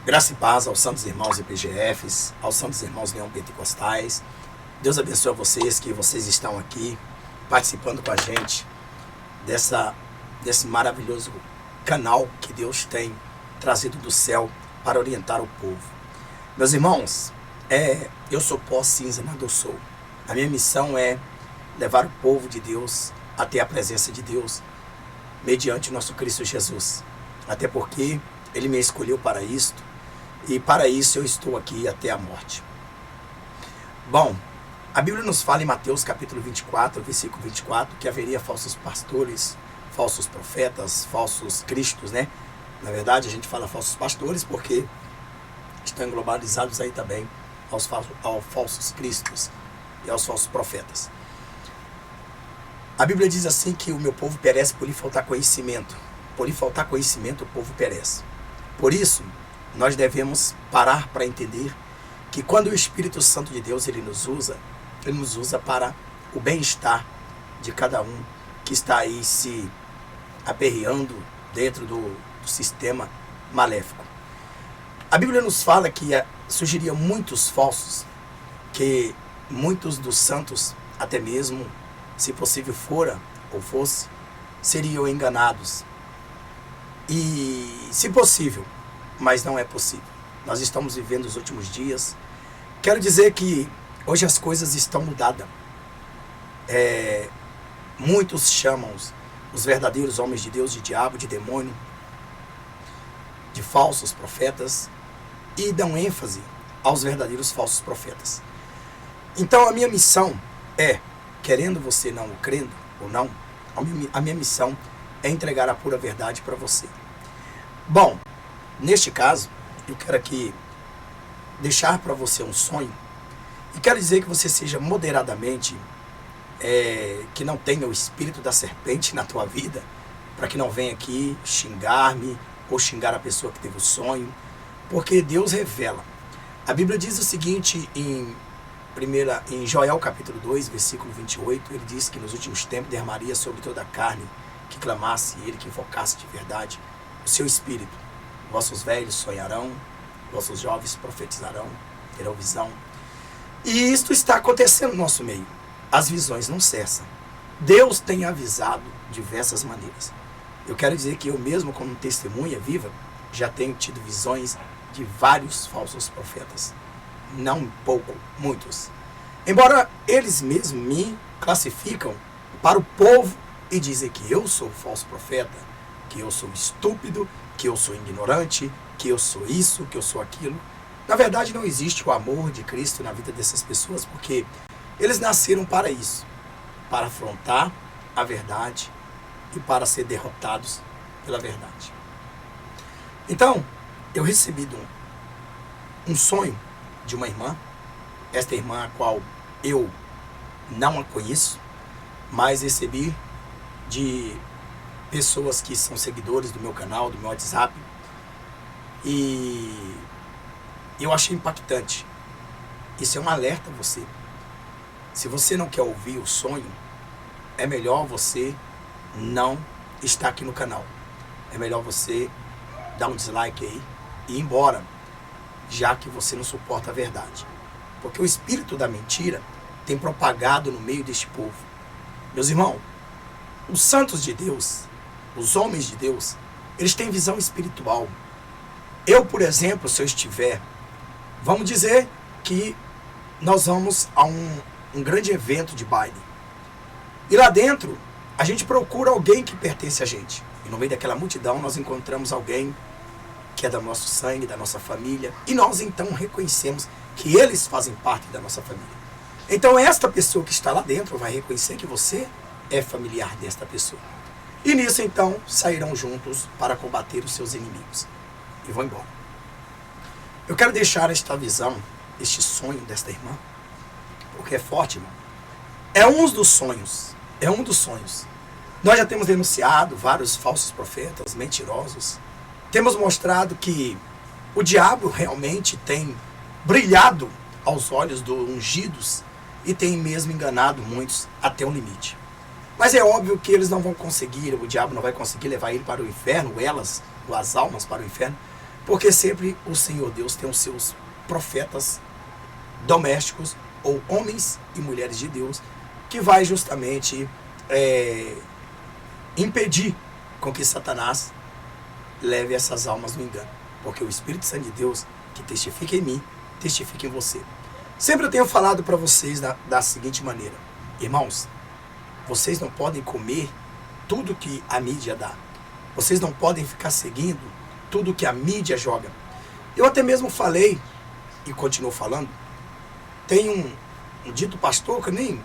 Graça e paz aos santos irmãos IPGFs, aos santos irmãos neopentecostais. Deus abençoe a vocês, que vocês estão aqui participando com a gente desse maravilhoso canal que Deus tem trazido do céu para orientar o povo. Meus irmãos, eu sou pó cinza, nada eu sou. A minha missão é levar o povo de Deus até a presença de Deus, mediante o nosso Cristo Jesus. Até porque Ele me escolheu para isto, e para isso eu estou aqui até a morte. Bom, a Bíblia nos fala em Mateus capítulo 24, versículo 24, que haveria falsos pastores, falsos profetas, falsos cristos, né? Na verdade, a gente fala falsos pastores porque estão globalizados aí também aos falsos cristos e aos falsos profetas. A Bíblia diz assim que o meu povo perece por lhe faltar conhecimento. Por lhe faltar conhecimento, o povo perece. Por isso, nós devemos parar para entender que quando o Espírito Santo de Deus ele nos usa para o bem-estar de cada um que está aí se aperreando dentro do sistema maléfico. A Bíblia nos fala que surgiriam muitos falsos, que muitos dos santos, até mesmo, se possível fora ou fosse, seriam enganados. E, se possível, mas não é possível. Nós estamos vivendo os últimos dias. Quero dizer que hoje as coisas estão mudadas. Muitos chamam os verdadeiros homens de Deus de diabo, de demônio, de falsos profetas, e dão ênfase aos verdadeiros falsos profetas. Então a minha missão querendo você não, crendo ou não, a minha missão é entregar a pura verdade para você. Bom, neste caso, eu quero aqui deixar para você um sonho, e quero dizer que você seja moderadamente, que não tenha o espírito da serpente na tua vida, para que não venha aqui xingar-me ou xingar a pessoa que teve o sonho, porque Deus revela. A Bíblia diz o seguinte em Joel capítulo 2, versículo 28, ele diz que nos últimos tempos derramaria sobre toda a carne que clamasse ele, que invocasse de verdade o seu espírito. Vossos velhos sonharão, vossos jovens profetizarão, terão visão. E isto está acontecendo no nosso meio. As visões não cessam. Deus tem avisado de diversas maneiras. Eu quero dizer que eu mesmo, como testemunha viva, já tenho tido visões de vários falsos profetas. Não pouco, muitos. Embora eles mesmos me classificam para o povo e dizem que eu sou falso profeta, que eu sou estúpido, que eu sou ignorante, que eu sou isso, que eu sou aquilo. Na verdade, não existe o amor de Cristo na vida dessas pessoas, porque eles nasceram para isso, para afrontar a verdade e para ser derrotados pela verdade. Então, eu recebi um sonho de uma irmã, esta irmã a qual eu não a conheço, mas recebi de pessoas que são seguidores do meu canal, do meu WhatsApp, e eu achei impactante. Isso é um alerta a você. Se você não quer ouvir o sonho, é melhor você não estar aqui no canal. É melhor você dar um dislike aí e ir embora, já que você não suporta a verdade. Porque o espírito da mentira tem propagado no meio deste povo. Meus irmãos, os santos de Deus, os homens de Deus, eles têm visão espiritual. Eu, por exemplo, se eu estiver, vamos dizer que nós vamos a um grande evento de baile. E lá dentro, a gente procura alguém que pertence a gente. E no meio daquela multidão, nós encontramos alguém que é do nosso sangue, da nossa família. E nós, então, reconhecemos que eles fazem parte da nossa família. Então, esta pessoa que está lá dentro vai reconhecer que você é familiar desta pessoa. E nisso, então, sairão juntos para combater os seus inimigos. E vão embora. Eu quero deixar esta visão, este sonho desta irmã, porque é forte, irmão. É um dos sonhos. Nós já temos denunciado vários falsos profetas, mentirosos. Temos mostrado que o diabo realmente tem brilhado aos olhos dos ungidos e tem mesmo enganado muitos até um limite. Mas é óbvio que eles não vão conseguir, o diabo não vai conseguir levar ele para o inferno, elas, ou as almas para o inferno, Porque sempre o Senhor Deus tem os seus profetas domésticos, ou homens e mulheres de Deus, que vai justamente impedir com que Satanás leve essas almas no engano. Porque o Espírito Santo de Deus, que testifica em mim, testifica em você. Sempre eu tenho falado para vocês da seguinte maneira: irmãos, vocês não podem comer tudo que a mídia dá. Vocês não podem ficar seguindo tudo que a mídia joga. Eu até mesmo falei, e continuo falando, tem um dito pastor, que eu nem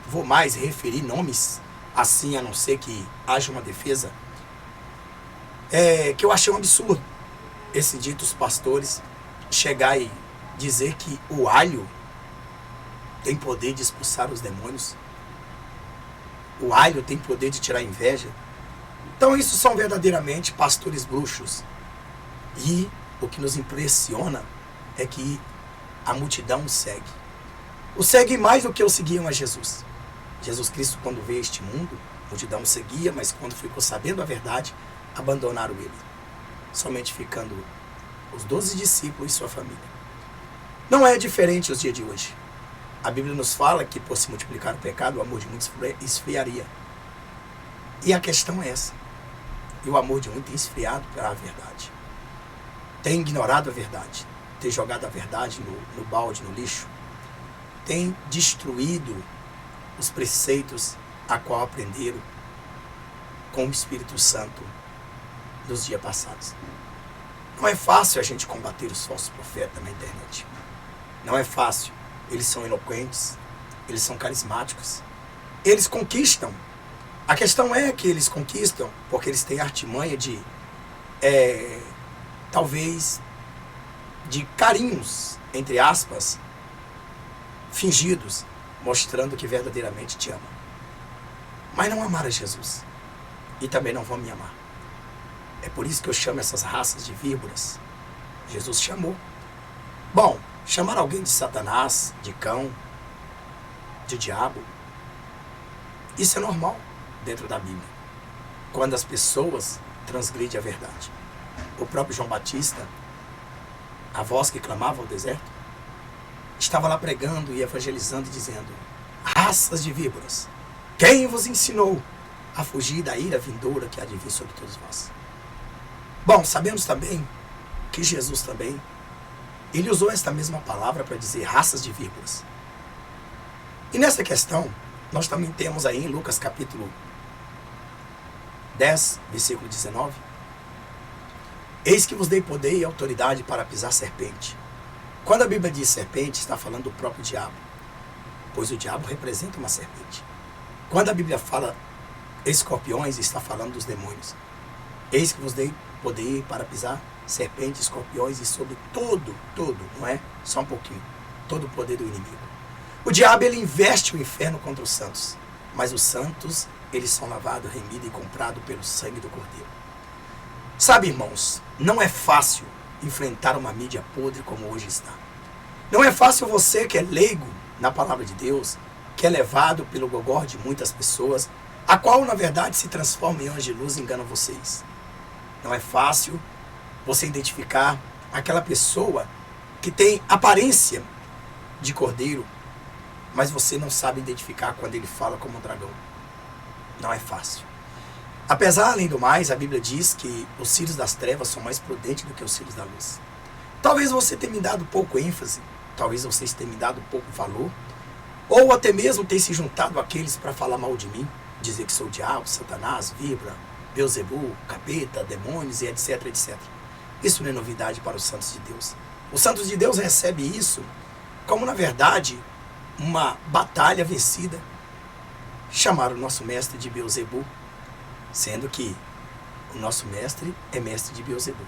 vou mais referir nomes assim, a não ser que haja uma defesa, que eu achei um absurdo esse dito os pastores chegar e dizer que o alho tem poder de expulsar os demônios, o alho tem poder de tirar a inveja. Então isso são verdadeiramente pastores bruxos. E o que nos impressiona é que a multidão o segue. O segue mais do que o seguiam a Jesus. Jesus Cristo, quando veio a este mundo, a multidão o seguia, mas quando ficou sabendo a verdade, abandonaram ele, somente ficando os 12 discípulos e sua família. Não é diferente os dias de hoje. A Bíblia nos fala que por se multiplicar o pecado, o amor de muitos esfriaria. E a questão é essa. E o amor de muitos tem esfriado pela verdade. Tem ignorado a verdade. Tem jogado a verdade no balde, no lixo. Tem destruído os preceitos a qual aprenderam com o Espírito Santo dos dias passados. Não é fácil a gente combater os falsos profetas na internet. Não é fácil. Eles são eloquentes, eles são carismáticos, eles conquistam. A questão é que eles conquistam porque eles têm artimanha de, talvez, de carinhos, entre aspas, fingidos, mostrando que verdadeiramente te ama. Mas não amaram Jesus. E também não vão me amar. É por isso que eu chamo essas raças de víboras. Jesus chamou. Bom, chamar alguém de Satanás, de cão, de diabo, isso é normal dentro da Bíblia. Quando as pessoas transgridem a verdade. O próprio João Batista, a voz que clamava ao deserto, estava lá pregando e evangelizando e dizendo: raças de víboras, quem vos ensinou a fugir da ira vindoura que há de vir sobre todos vós? Bom, sabemos também que Jesus também, ele usou esta mesma palavra para dizer raças de víboras. E nessa questão, nós também temos aí em Lucas capítulo 10, versículo 19, eis que vos dei poder e autoridade para pisar serpente. Quando a Bíblia diz serpente, está falando do próprio diabo, pois o diabo representa uma serpente. Quando a Bíblia fala escorpiões, está falando dos demônios. Eis que vos dei poder para pisar serpentes, escorpiões e sobre todo, não é? Só um pouquinho, todo o poder do inimigo. O diabo, ele investe o inferno contra os santos, mas os santos, eles são lavados, remidos e comprados pelo sangue do Cordeiro. Sabe, irmãos, não é fácil enfrentar uma mídia podre como hoje está. Não é fácil você que é leigo na palavra de Deus, que é levado pelo gogó de muitas pessoas, a qual, na verdade, se transforma em anjo de luz e engana vocês. Não é fácil você identificar aquela pessoa que tem aparência de cordeiro, mas você não sabe identificar quando ele fala como um dragão. Não é fácil. Apesar, além do mais, a Bíblia diz que os filhos das trevas são mais prudentes do que os filhos da luz. Talvez você tenha me dado pouco ênfase, talvez vocês tenham me dado pouco valor, ou até mesmo tenham se juntado àqueles para falar mal de mim, dizer que sou o diabo, Satanás, víbora, Beelzebul, capeta, demônios e etc, etc. Isso não é novidade para os santos de Deus. Os santos de Deus recebem isso como, na verdade, uma batalha vencida. Chamaram o nosso mestre de Beelzebul, sendo que o nosso mestre é mestre de Beelzebul.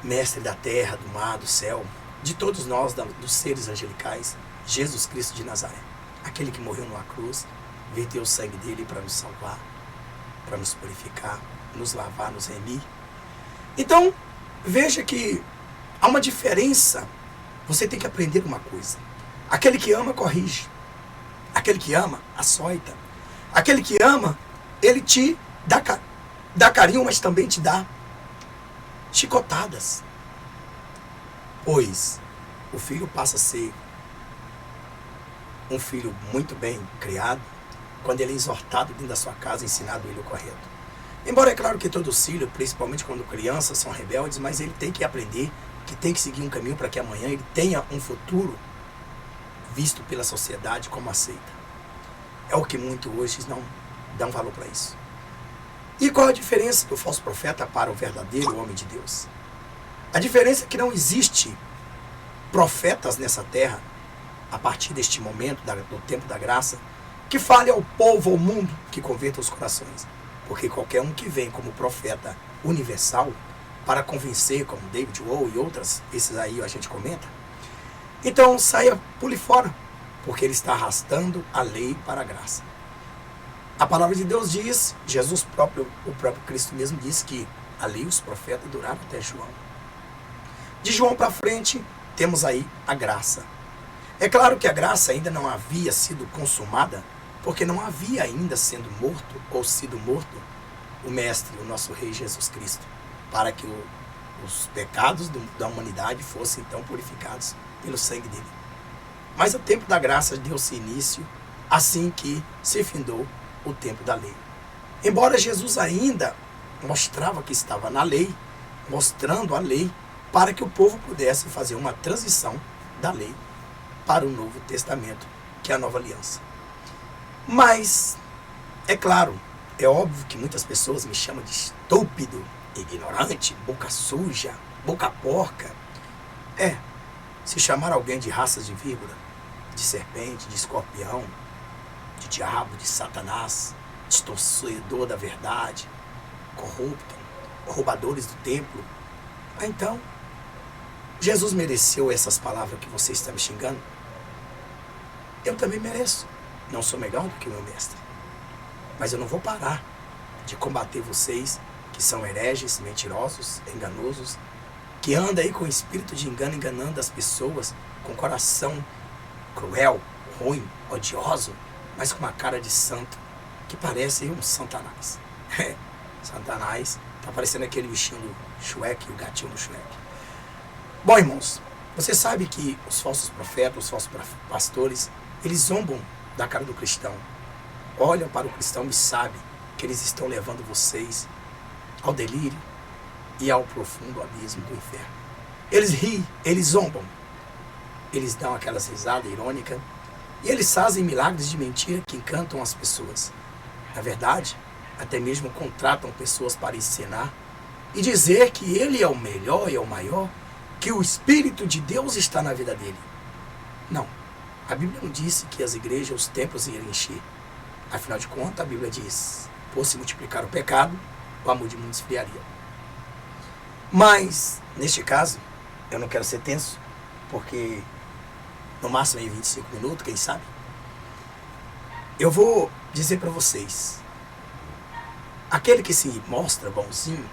Mestre da terra, do mar, do céu, de todos nós, dos seres angelicais, Jesus Cristo de Nazaré. Aquele que morreu numa cruz, verteu o sangue dele para nos salvar, para nos purificar, nos lavar, nos remir. Então, veja que há uma diferença. Você tem que aprender uma coisa. Aquele que ama, corrige. Aquele que ama, açoita. Aquele que ama, ele te dá carinho, mas também te dá chicotadas. Pois o filho passa a ser um filho muito bem criado quando ele é exortado dentro da sua casa, ensinado ele o correto. Embora é claro que todo filho, principalmente quando crianças, são rebeldes, mas ele tem que aprender que tem que seguir um caminho para que amanhã ele tenha um futuro visto pela sociedade como aceita. É o que muito hoje não dão valor para isso. E qual a diferença do falso profeta para o verdadeiro homem de Deus? A diferença é que não existe profetas nessa terra, a partir deste momento, do tempo da graça, que fale ao povo, ao mundo, que converta os corações. Porque qualquer um que vem como profeta universal, para convencer, como David Wohl e outras, esses aí a gente comenta, então saia, pule fora, porque ele está arrastando a lei para a graça. A palavra de Deus diz, o próprio Cristo mesmo disse que a lei e os profetas duraram até João. De João para frente, temos aí a graça. É claro que a graça ainda não havia sido consumada, porque não havia ainda sendo morto ou sido morto o Mestre, o nosso Rei Jesus Cristo, para que os pecados da humanidade fossem então purificados pelo sangue dele. Mas o tempo da graça deu-se início assim que se findou o tempo da lei. Embora Jesus ainda mostrava que estava na lei, mostrando a lei, para que o povo pudesse fazer uma transição da lei para o Novo Testamento, que é a nova aliança. Mas, é claro, é óbvio que muitas pessoas me chamam de estúpido, ignorante, boca suja, boca porca. Se chamar alguém de raças de víbora, de serpente, de escorpião, de diabo, de Satanás, distorcedor da verdade, corrupto, roubadores do templo, então, Jesus mereceu essas palavras que você está me xingando? Eu também mereço. Não sou melhor do que o meu mestre. Mas eu não vou parar de combater vocês que são hereges, mentirosos, enganosos, que andam aí com espírito de engano, enganando as pessoas, com coração cruel, ruim, odioso, mas com uma cara de santo, que parece um Satanás. Satanás, tá parecendo aquele bichinho do Shrek, o gatinho do Shrek. Bom, irmãos, você sabe que os falsos profetas, os falsos pastores, eles zombam da cara do cristão. Olham para o cristão e sabem que eles estão levando vocês ao delírio e ao profundo abismo do inferno. Eles riem, eles zombam, eles dão aquelas risadas irônicas e eles fazem milagres de mentira que encantam as pessoas. Na verdade, até mesmo contratam pessoas para ensinar e dizer que ele é o melhor e é o maior, que o Espírito de Deus está na vida dele. Não. A Bíblia não disse que as igrejas, os templos iriam encher. Afinal de contas, a Bíblia diz, por se multiplicar o pecado, o amor de muitos esfriaria. Mas, neste caso, eu não quero ser tenso, porque no máximo em 25 minutos, quem sabe, eu vou dizer para vocês, aquele que se mostra bonzinho,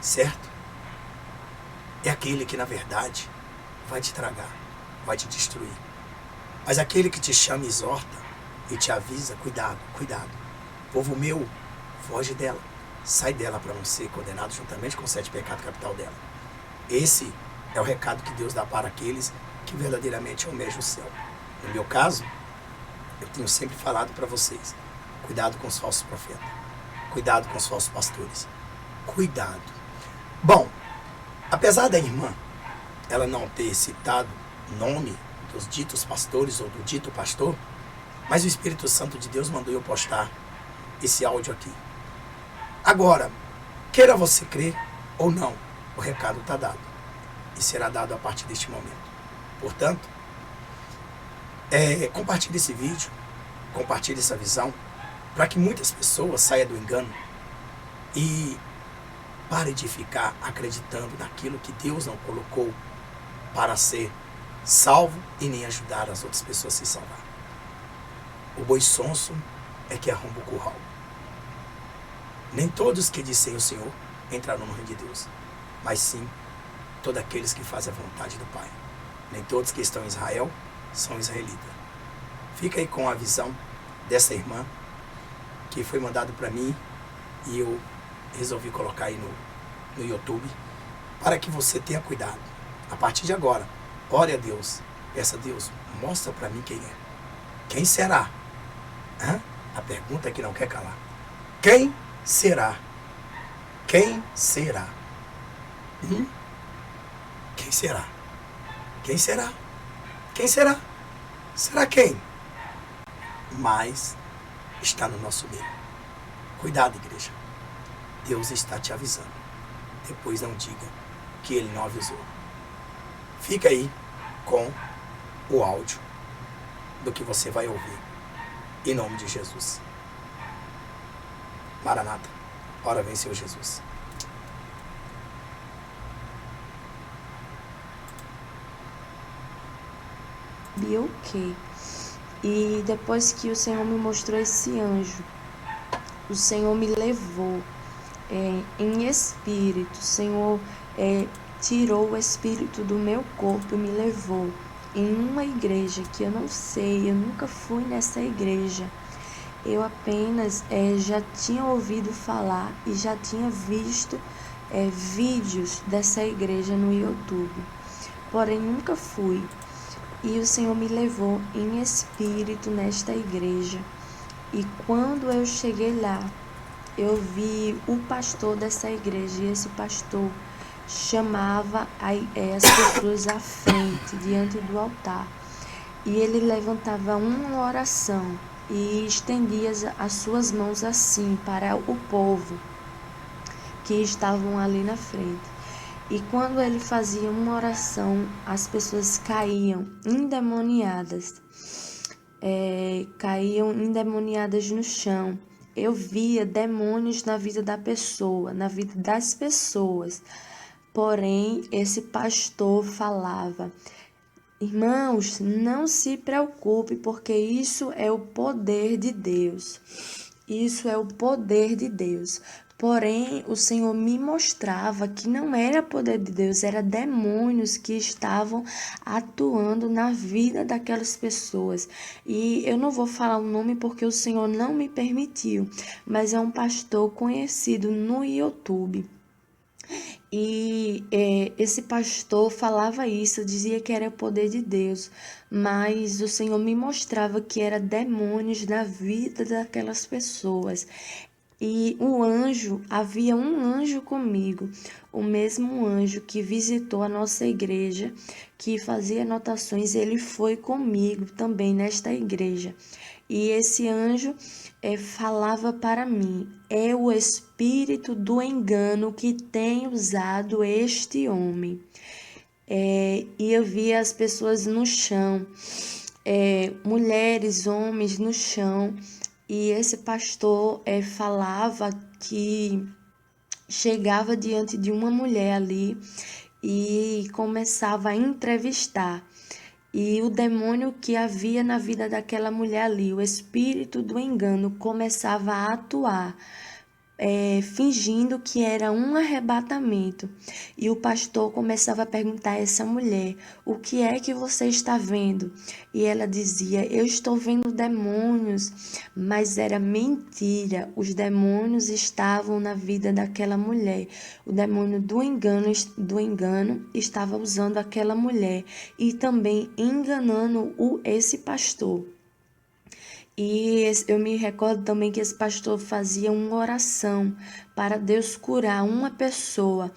certo? É aquele que, na verdade, vai te tragar, vai te destruir. Mas aquele que te chama e exorta e te avisa, cuidado, cuidado. Povo meu, foge dela. Sai dela para não ser condenado juntamente com o 7 pecados capital dela. Esse é o recado que Deus dá para aqueles que verdadeiramente almejam o céu. No meu caso, eu tenho sempre falado para vocês, cuidado com os falsos profetas. Cuidado com os falsos pastores. Cuidado. Bom, apesar da irmã, ela não ter citado o nome dos ditos pastores ou do dito pastor, mas o Espírito Santo de Deus mandou eu postar esse áudio aqui. Agora, queira você crer ou não, o recado está dado. E será dado a partir deste momento. Portanto, compartilhe esse vídeo, compartilhe essa visão, para que muitas pessoas saiam do engano e parem de ficar acreditando naquilo que Deus não colocou para ser salvo e nem ajudar as outras pessoas a se salvar. O boi sonso é que arromba o curral. Nem todos que dizem o Senhor entrarão no reino de Deus, mas sim todos aqueles que fazem a vontade do Pai. Nem todos que estão em Israel são israelitas. Fica aí com a visão dessa irmã que foi mandado para mim e eu resolvi colocar aí no YouTube, para que você tenha cuidado. A partir de agora, ore a Deus, peça a Deus, mostra para mim quem é. Quem será? Hã? A pergunta que não quer calar. Quem será? Quem será? Quem será? Quem será? Quem será? Será quem? Mas está no nosso meio. Cuidado, igreja. Deus está te avisando. Depois não diga que Ele não avisou. Fica aí com o áudio do que você vai ouvir. Em nome de Jesus. Maranata. Ora vem, Senhor Jesus. Ok. E depois que o Senhor me mostrou esse anjo, o Senhor me levou em espírito. O Senhor tirou o espírito do meu corpo e me levou em uma igreja que eu não sei, eu nunca fui nessa igreja. Eu apenas já tinha ouvido falar e já tinha visto vídeos dessa igreja no YouTube, porém nunca fui. E o Senhor me levou em espírito nesta igreja. E quando eu cheguei lá, eu vi o pastor dessa igreja. E esse pastor chamava as pessoas à frente, diante do altar. E ele levantava uma oração e estendia as suas mãos assim para o povo que estavam ali na frente. E quando ele fazia uma oração, as pessoas caíam endemoniadas, no chão. Eu via demônios na vida da pessoa, na vida das pessoas. Porém, esse pastor falava: irmãos, não se preocupe, porque isso é o poder de Deus. Isso é o poder de Deus. Porém, o Senhor me mostrava que não era poder de Deus, era demônios que estavam atuando na vida daquelas pessoas. E eu não vou falar o nome porque o Senhor não me permitiu, mas é um pastor conhecido no YouTube. E esse pastor falava isso, dizia que era o poder de Deus, mas o Senhor me mostrava que era demônios na vida daquelas pessoas. E havia um anjo comigo, o mesmo anjo que visitou a nossa igreja, que fazia anotações, ele foi comigo também nesta igreja. E esse anjo falava para mim: é o espírito do engano que tem usado este homem. E eu via as pessoas no chão, mulheres, homens no chão, e esse pastor falava que chegava diante de uma mulher ali e começava a entrevistar. E o demônio que havia na vida daquela mulher ali, o espírito do engano, começava a atuar, fingindo que era um arrebatamento. E o pastor começava a perguntar a essa mulher: o que é que você está vendo? E ela dizia: eu estou vendo demônios. Mas era mentira, os demônios estavam na vida daquela mulher. O demônio do engano estava usando aquela mulher e também enganando esse pastor. E eu me recordo também que esse pastor fazia uma oração para Deus curar uma pessoa.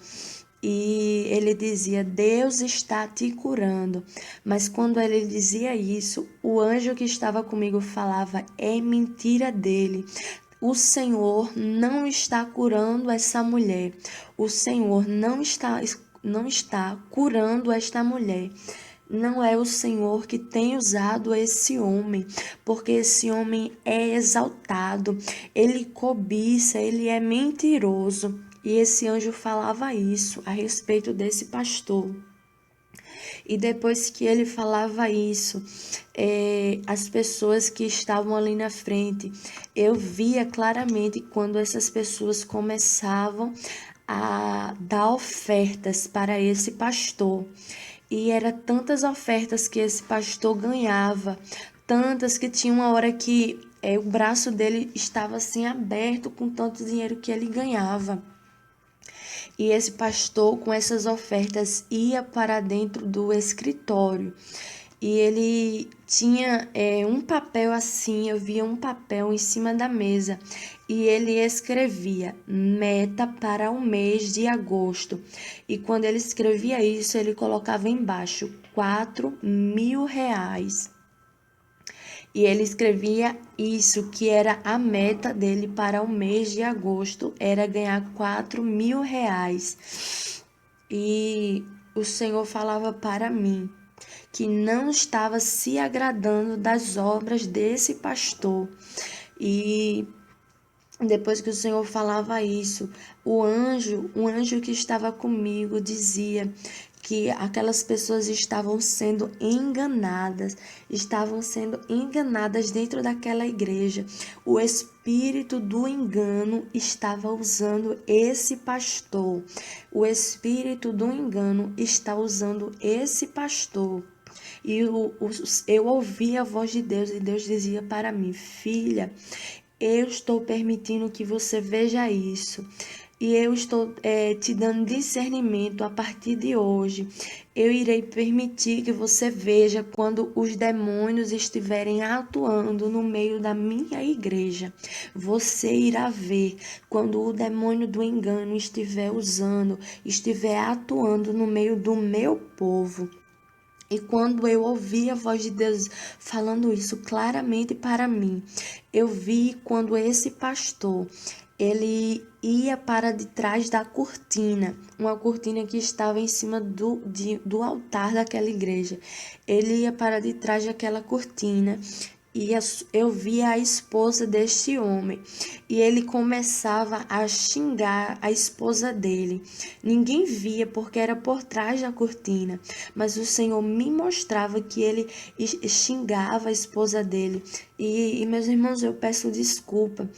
E ele dizia: Deus está te curando. Mas quando ele dizia isso, o anjo que estava comigo falava: é mentira dele. O Senhor não está curando essa mulher. O Senhor não está curando esta mulher. Não é o Senhor que tem usado esse homem, porque esse homem é exaltado, ele cobiça, ele é mentiroso. E esse anjo falava isso a respeito desse pastor. E depois que ele falava isso, as pessoas que estavam ali na frente, eu via claramente quando essas pessoas começavam a dar ofertas para esse pastor. E era tantas ofertas que esse pastor ganhava, tantas que tinha uma hora que o braço dele estava assim aberto com tanto dinheiro que ele ganhava. E esse pastor, com essas ofertas, ia para dentro do escritório. E ele tinha um papel assim, eu via um papel em cima da mesa. E ele escrevia meta para o mês de agosto. E quando ele escrevia isso, ele colocava embaixo R$ 4.000. E ele escrevia isso, que era a meta dele para o mês de agosto, era ganhar R$ 4.000. E o Senhor falava para mim que não estava se agradando das obras desse pastor. E depois que o Senhor falava isso, o anjo que estava comigo dizia que aquelas pessoas estavam sendo enganadas dentro daquela igreja. O espírito do engano estava usando esse pastor. O espírito do engano está usando esse pastor. E eu ouvi a voz de Deus e Deus dizia para mim: filha, eu estou permitindo que você veja isso. E eu estou te dando discernimento a partir de hoje. Eu irei permitir que você veja quando os demônios estiverem atuando no meio da minha igreja. Você irá ver quando o demônio do engano estiver atuando no meio do meu povo. E quando eu ouvi a voz de Deus falando isso claramente para mim, eu vi quando esse pastor, ele ia para de trás da cortina, uma cortina que estava em cima do altar daquela igreja. Ele ia para de trás daquela cortina e eu via a esposa deste homem e ele começava a xingar a esposa dele. Ninguém via porque era por trás da cortina, mas o Senhor me mostrava que ele xingava a esposa dele. E meus irmãos, eu peço desculpa,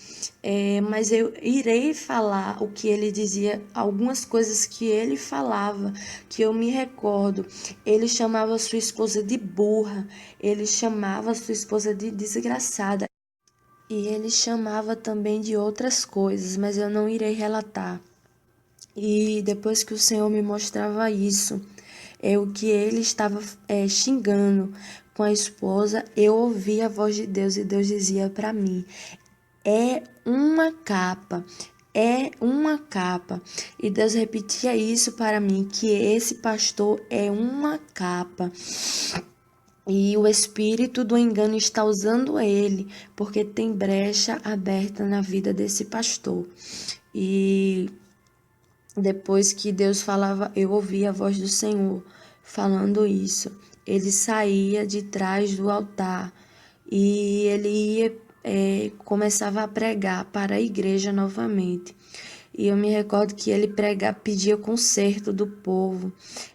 mas eu irei falar o que ele dizia, algumas coisas que ele falava, que eu me recordo. Ele chamava sua esposa de burra, ele chamava sua esposa de desgraçada. E ele chamava também de outras coisas, mas eu não irei relatar. E depois que o Senhor me mostrava isso, o que ele estava xingando com a esposa, eu ouvi a voz de Deus e Deus dizia para mim: é uma capa. É uma capa. E Deus repetia isso para mim, que esse pastor é uma capa. E o espírito do engano está usando ele, porque tem brecha aberta na vida desse pastor. E depois que Deus falava, eu ouvi a voz do Senhor falando isso. Ele saía de trás do altar e ele ia, começava a pregar para a igreja novamente. E eu me recordo que ele pedia conserto do povo.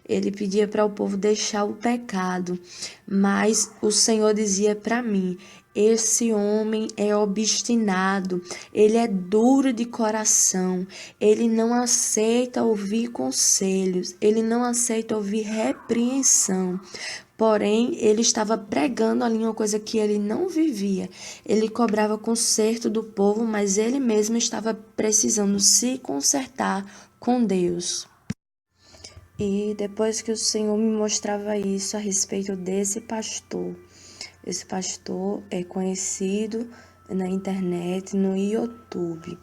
Ele pedia para o povo deixar o pecado. Mas o Senhor dizia para mim: esse homem é obstinado, ele é duro de coração, ele não aceita ouvir conselhos, ele não aceita ouvir repreensão. Porém, ele estava pregando ali uma coisa que ele não vivia. Ele cobrava conserto do povo, mas ele mesmo estava precisando se consertar com Deus. E depois que o Senhor me mostrava isso a respeito desse pastor, esse pastor é conhecido na internet, no YouTube.